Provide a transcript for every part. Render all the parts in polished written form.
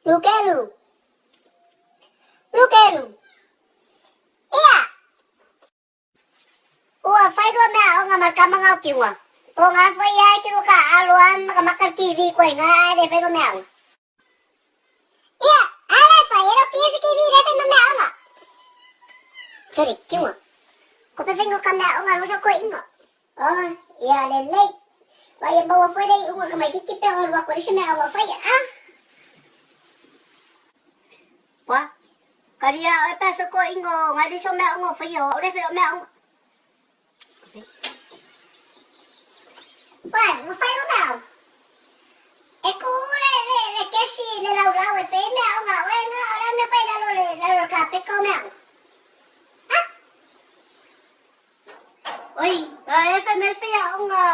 Lukelu. Lukelu. Iya. Ua fai dua mea o nga markama ngau kiwa. O nga fai ya kiru ka aluan makan TV ko nga de fai dua mea. Iya, ala fai ero kia si TV de fai mea nga. Sorry, kiwa. Ko pe vengo ka mea nga lusa ko ingo. Oh, iya lele. Vai bawa fai dai unga ka mai kikipe o wa ko de mea wa fai ah. Wah, karia apa soko ingo ngadi so mea ngo fai o de fai mea ngo. Wah, ngo fai no mea. E ku le kesi le lau e pe mea nga o nga ora me fai la ka pe ko mea. Ah. Oi, e fai me fai nga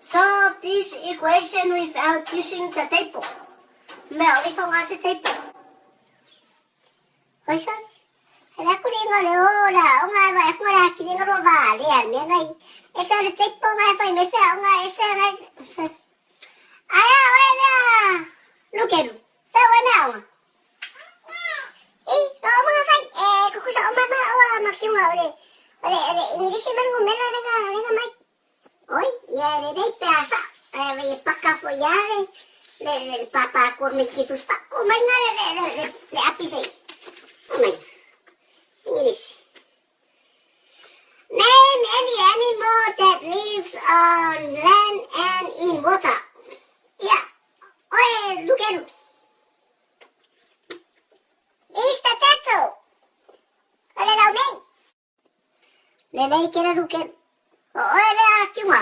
solve this equation without using the table. Mea li fa nga se table. Oi, sorry. Era ku ri nga le ora, o nga ba ko ra ki nga ro ba le al me ngai. Esa le table nga fai me fai nga esa nga. Aya, oya. Lukelu. Ta wa na wa. Ro mga fai. Kuku sa mama wa makiwa ole. Ole, English man mo mela nga mai. Oi, ya le dai pasa. Ve pakka fo ya le papa ko me kifus pa. Ko mai nga le api sai. Oh my. English. Name any animal that lives on land and in water. Yeah. Oye, Lukelu. Is the turtle. Ole lau nei. Lele kira Lukelu. Oye, le akiwa.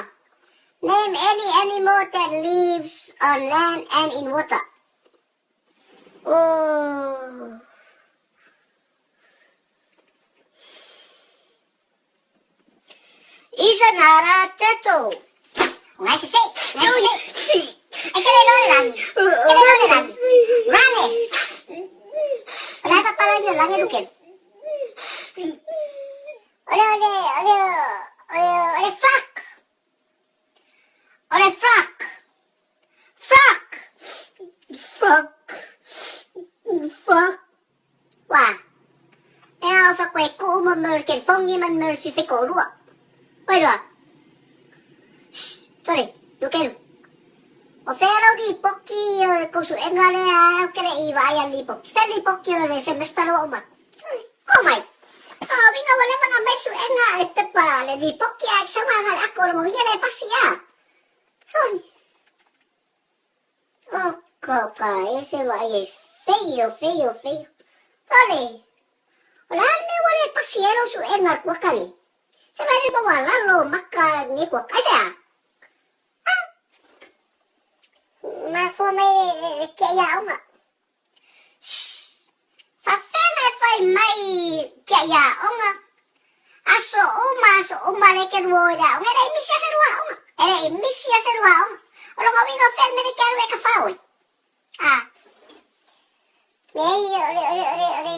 Name any animal that lives on land and in water. Oh. Is another turtle. Ngai se. I can lagi. Ranes. Kenapa palanya lagi Lukelu? Ole frog. Ole frog. Frog. Frog. Frog. Wow. Eo phải quay cũ một mờ kiện phong như mình mờ phi phải cổ luôn. Quay được. Sorry, Lukelu. O fero di poki ko su engale a kere iwa ya li poki. Feli poki le semester o ma. Sorry. Oh my. Oh, binga wala mga may su enga e pepa le li poki a sa mga ako mo binga le pasia. Sorry. Oh, coca, ese va es feo. Sorry. Wala me wala pasiero su enga ko kali. Sa bali mo wala lo maka ni ko kasa. Mà phô mày kẹo dạo mà. Phá phê mày phải mày kẹo dạo mà. So oma le kẹo dạo. Nghe đây misia sa dua mà. Đây misia sa dua mà. Orang ngawin ngafel mày kẹo dua ka faul. Ole.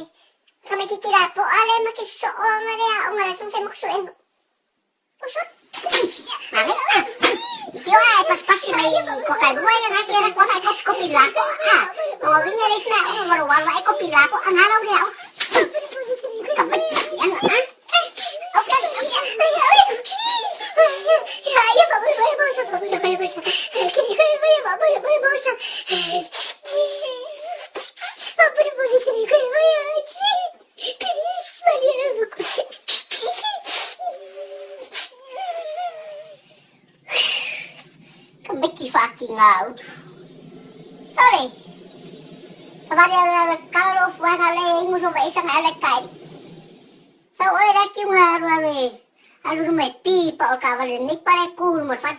Kami kikira po ale makiso nga dia nga rasong fe maksueng. Usot. Mami. Yo pas may ko kay buhay nga kaya ko sa ko pila ko. Ngawin nga rin na wala ko pila ko ang araw niya. Kapit yan Okay. Ya babosa. Kini ko babosa. Please, Maria, come back fucking out. Sorry. Sabari kalau fuan ale muso ba isang alakay. Sa ora ki nga alu may pi pa o kawal ni pare cool mo fat.